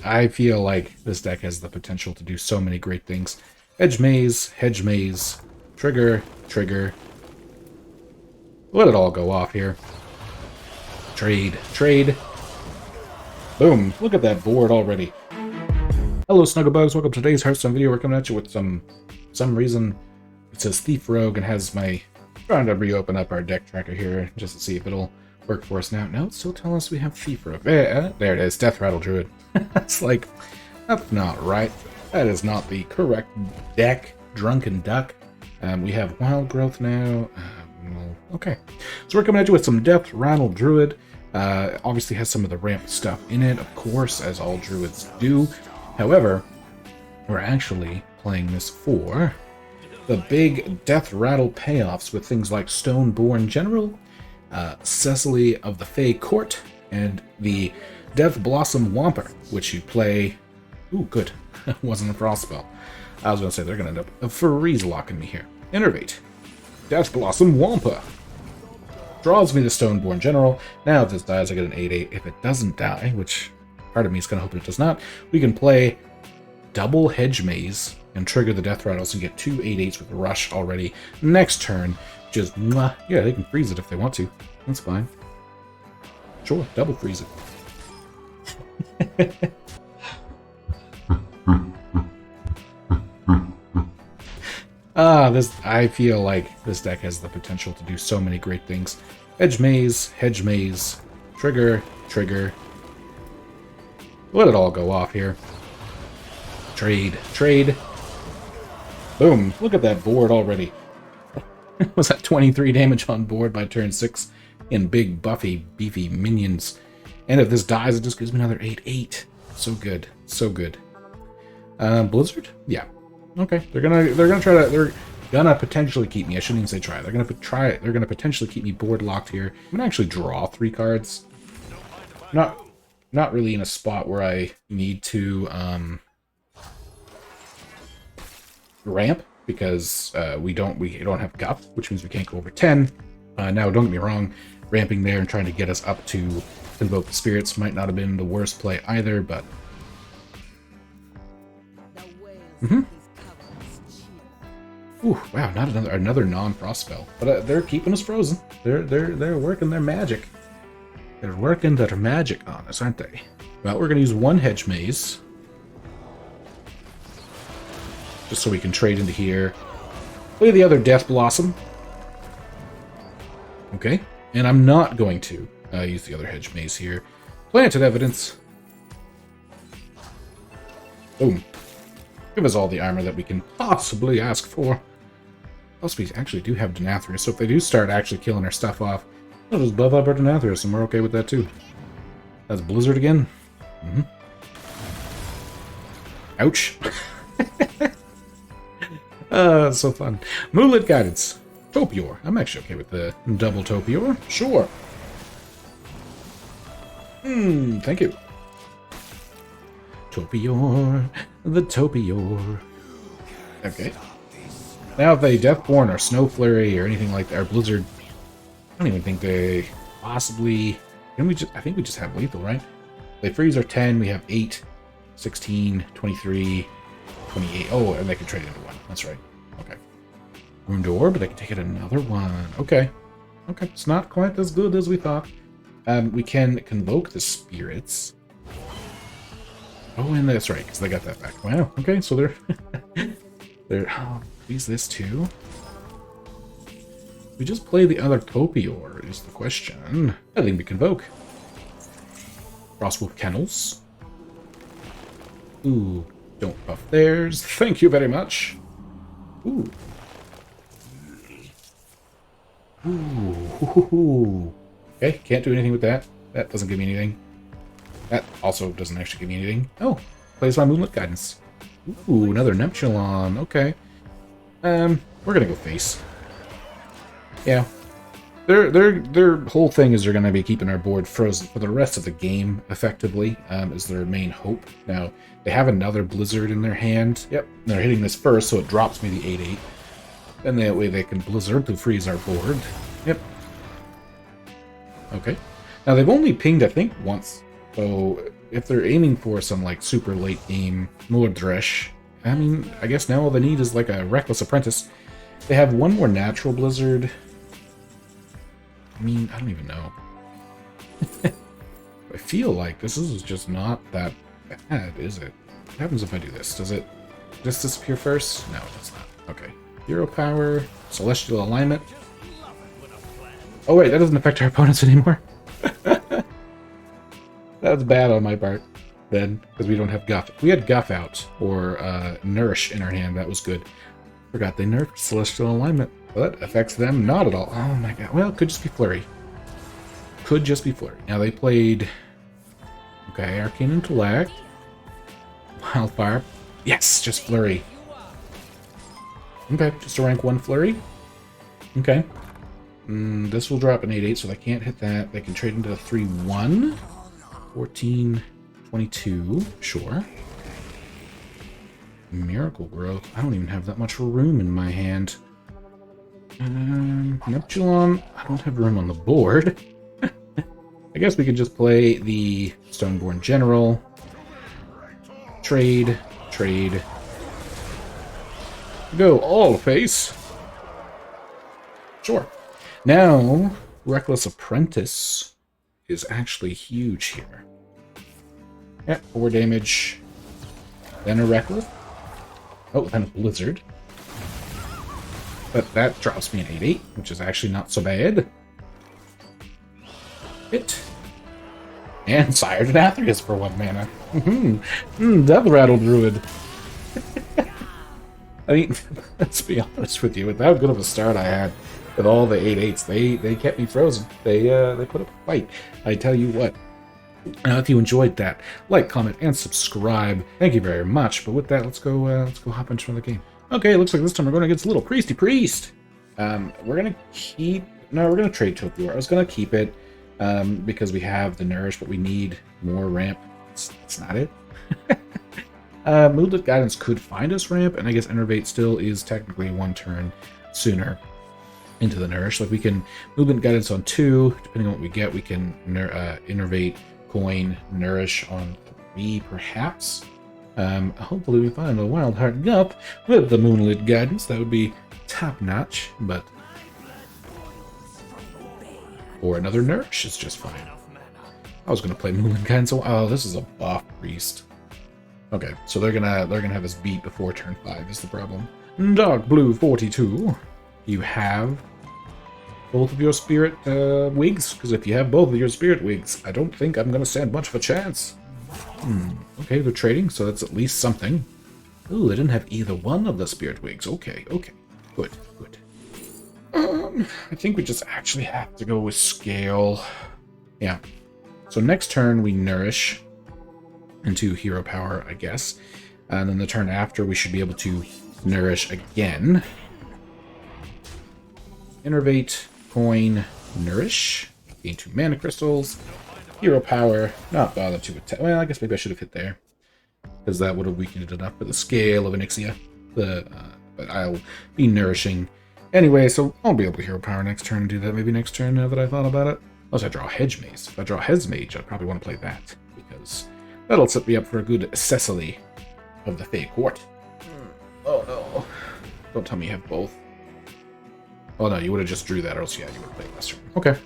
I feel like this deck has the potential to do so many great things. Hedge maze, trigger, trigger. Let it all go off here. Trade, trade. Boom. Look at that board already. Hello, Snugglebugs. Welcome to today's Hearthstone video. We're coming at you with some reason. It says Thief Rogue and has my... trying to reopen up our deck tracker here just to see if it'll work for us now. No, it's still telling us we have Thief Rogue. There it is. Deathrattle Druid. It's like, that's not right. That is not the correct deck. Drunken Duck. We have Wild Growth now. Okay. So we're coming at you with some Deathrattle Druid. Obviously has some of the ramp stuff in it, of course, as all druids do. However, we're actually playing this for the big Deathrattle payoffs with things like Stoneborn General, Cecily of the Fey Court, and the Death Blossom Whomper, which you play... Ooh, good. Wasn't a frost spell. I was going to say they're going to end up freeze locking me here. Innervate. Death Blossom Whomper. Draws me the Stoneborn General. Now if this dies, I get an 8/8. If it doesn't die, which part of me is kind of hoping it does not, we can play double Hedge Maze and trigger the Deathrattles and get 2 8/8s with Rush already next turn. Just, mwah. Yeah, they can freeze it if they want to. That's fine. Sure, double freeze it. I feel like this deck has the potential to do so many great things. Hedge maze, trigger, trigger. Let it all go off here. Trade, trade. Boom. Look at that board already. Was that 23 damage on board by turn 6 in big, buffy, beefy minions. And if this dies, it just gives me another 8/8. So good. So good. Blizzard? Yeah. Okay. They're gonna potentially keep me. I shouldn't even say try. They're gonna potentially keep me board locked here. I'm gonna actually draw 3 cards. Not really in a spot where I need to ramp, because we don't have Gup, which means we can't go over 10. Now, don't get me wrong, ramping there and trying to get us up to Invoke the Spirits might not have been the worst play either, but Ooh, wow, not another non-frost spell. But they're keeping us frozen. They're working their magic. They're working their magic on us, aren't they? Well, we're gonna use 1 Hedge Maze. Just so we can trade into here. Play the other Death Blossom. Okay. And I'm not going to use the other Hedge Maze here. Planted Evidence. Boom. Give us all the armor that we can possibly ask for. Plus, we actually do have Denathrius, so if they do start actually killing our stuff off, we'll just buff up our Denathrius, and we're okay with that too. That's Blizzard again. Ouch. So fun. Moonlit Guidance. Topior. I'm actually okay with the double Topior. Sure. Thank you. Topior. The Topior. Okay. Now if they Deathborn or Snow Flurry or anything like that, or Blizzard, I don't even think they possibly... I think we just have lethal, right? They freeze our 10, we have 8, 16, 23, 28. Oh, and they can trade into 1. That's right. Okay. Wound Orb, but they can take it another 1. Okay. Okay, it's not quite as good as we thought. We can Convoke the Spirits. Oh, and that's right, because they got that back. Wow, okay, so they're... Oh, please this too? We just play the other Topior, is the question. I think we Convoke. Frostwolf Kennels. Ooh, don't buff theirs. Thank you very much. Ooh. Ooh. Okay, can't do anything with that. That doesn't give me anything. That also doesn't actually give me anything. Oh, plays my Moonlit Guidance. Ooh, another Neptulon. Okay. We're gonna go face. Yeah. Their whole thing is they're gonna be keeping our board frozen for the rest of the game, effectively, is their main hope. Now, they have another Blizzard in their hand. Yep. They're hitting this first, so it drops me the 8/8. And that way they can Blizzard to freeze our board. Yep. Okay. Now they've only pinged, I think, once. So if they're aiming for some like super late game Mordresh, I mean, I guess now all they need is like a Reckless Apprentice. They have one more Natural Blizzard. I mean, I don't even know. I feel like this is just not that bad, is it? What happens if I do this? Does it just disappear first? No, it does not. Okay. Hero Power, Celestial Alignment. Oh wait, that doesn't affect our opponents anymore. That's bad on my part, then, because we don't have Guff. If we had Guff out, or Nourish in our hand, that was good. Forgot they nerfed Celestial Alignment. But affects them not at all. Oh my god. Well, it could just be Flurry. Could just be Flurry. Now they played... Okay, Arcane Intellect. Wildfire. Yes, just Flurry. Okay, just a rank 1 Flurry. Okay. This will drop an 8-8, so they can't hit that. They can trade into a 3-1. 14, 22. Sure. Miracle Growth. I don't even have that much room in my hand. Neptulon. I don't have room on the board. I guess we could just play the Stoneborn General. Trade. Trade. Go all face. Sure. Now, Reckless Apprentice is actually huge here. Yeah, 4 damage. Then a Reckless. Oh, then a Blizzard. But that drops me an 8-8, which is actually not so bad. Hit. And Sire Denathrius for 1 mana. Deathrattle Druid. I mean, let's be honest with you, with how good of a start I had with all the 8-8s, they kept me frozen. They put up a fight. I tell you what. If you enjoyed that, like, comment, and subscribe. Thank you very much. But with that, let's go hop into another game. Okay, it looks like this time we're going against Little Priesty Priest. We're gonna trade Topior. I was gonna keep it because we have the Nourish, but we need more ramp. It's not it. Moonlit Guidance could find us ramp, and I guess Innervate still is technically 1 turn sooner into the Nourish. Like we can Movement Guidance on 2, depending on what we get. We can Innervate, Coin, Nourish on 3, perhaps. Hopefully we find a Wild Heart Gup with the Moonlit Guidance. That would be top notch, but or another Nourish is just fine. I was gonna play Moonlit Guidance. Oh, this is a buff Priest. Okay, so they're gonna have us beat before turn 5 is the problem. Dark Blue 42. You have both of your Spirit Wigs? Because if you have both of your Spirit Wigs, I don't think I'm gonna stand much of a chance. Okay, they're trading, so that's at least something. Ooh, they didn't have either one of the Spirit Wigs. Okay, okay. Good, good. I think we just actually have to go with Scale. Yeah. So next turn we Nourish into Hero Power, I guess. And then the turn after we should be able to Nourish again. Innervate, Coin, Nourish. Gain 2 Mana Crystals. Hero Power, not bother to attack. Well, I guess maybe I should have hit there, because that would have weakened it enough for the Scale of Onyxia. But I'll be Nourishing anyway, so I'll be able to Hero Power next turn and do that maybe next turn now that I thought about it. Unless I draw Hedge Maze. If I draw Hedge Mage, I'd probably want to play that, because that'll set me up for a good Cecily of the Fey Court. Oh no. Don't tell me you have both. Oh no, you would have just drew that, or else yeah, you would have played Lesser. Okay.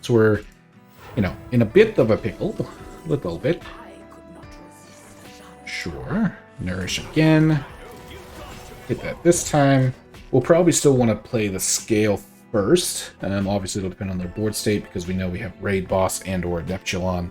So we're, you know, in a bit of a pickle. Little bit. Sure. Nourish again. Hit that this time. We'll probably still want to play the Scale first. Obviously, it'll depend on their board state, because we know we have Raid Boss and or Neptulon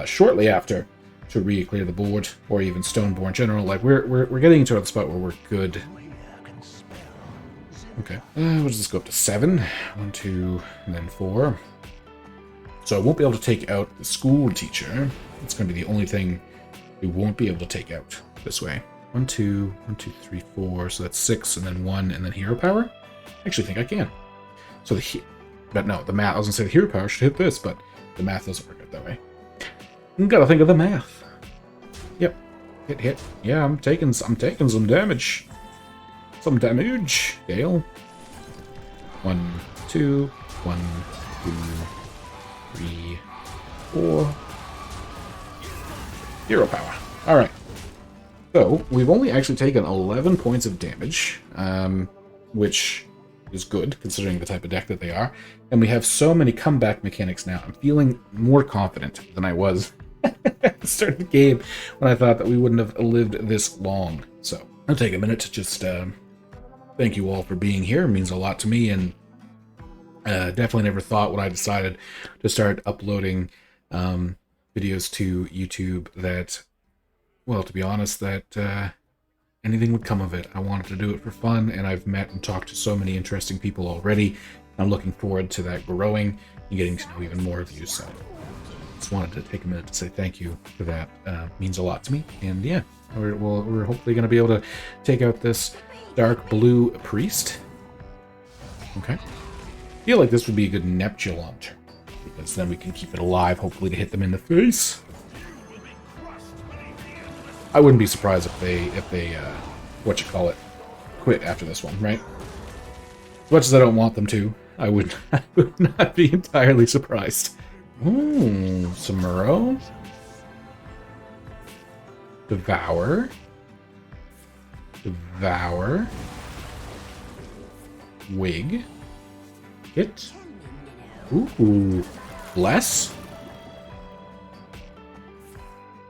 shortly after to re-clear the board, or even Stoneborn General. Like, we're getting into a spot where we're good. Okay. We'll just go up to 7. 1, 2, and then 4. So I won't be able to take out the School Teacher. It's going to be the only thing we won't be able to take out this way. 1, 2, 1, 2, 3, 4. So that's 6, and then 1, and then Hero Power. I actually think I can. So but no, the math. I was gonna say the Hero Power should hit this, but the math doesn't work out that way. Gotta think of the math. Yep. Hit. Yeah, I'm taking some damage. Some damage. Gale. 1, 2, 1, 2, 3, 4, Hero power. Alright. So, we've only actually taken 11 points of damage, which is good, considering the type of deck that they are. And we have so many comeback mechanics now. I'm feeling more confident than I was at the start of the game when I thought that we wouldn't have lived this long. So, I'll take a minute to just thank you all for being here. It means a lot to me, and definitely never thought when I decided to start uploading videos to YouTube that, well, to be honest, that anything would come of it. I wanted to do it for fun, and I've met and talked to so many interesting people already. I'm looking forward to that growing and getting to know even more of you. So just wanted to take a minute to say thank you for that. Means a lot to me. And yeah, we're hopefully going to be able to take out this dark blue priest. Okay. I feel like this would be a good Neptulon turn, because then we can keep it alive, hopefully to hit them in the face. I wouldn't be surprised if they quit after this one, right? As much as I don't want them to, I would not be entirely surprised. Ooh, Samuro. Devour. Wig. Hit. Ooh. Bless.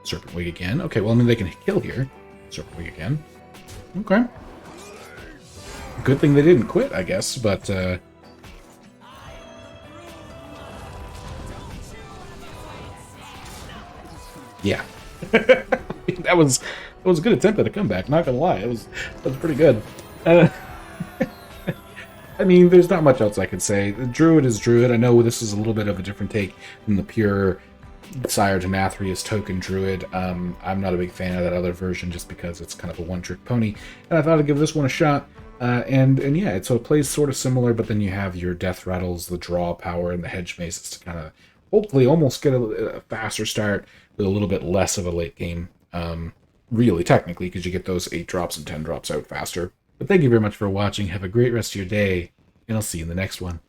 Serpent Wig again. Okay, well, I mean, they can kill here. Serpent Wig again. Okay. Good thing they didn't quit, I guess, but, yeah. that was a good attempt at a comeback, not gonna lie. That was pretty good. I mean, there's not much else I could say. The Druid is Druid. I know this is a little bit of a different take than the pure Sire Denathrius token Druid. I'm not a big fan of that other version just because it's kind of a one-trick pony, and I thought I'd give this one a shot. And yeah, so it plays sort of similar, but then you have your Death Rattles, the draw power, and the Hedge Maces to kind of hopefully almost get a faster start with a little bit less of a late game. Really, technically, because you get those 8 drops and 10 drops out faster. But thank you very much for watching. Have a great rest of your day, and I'll see you in the next one.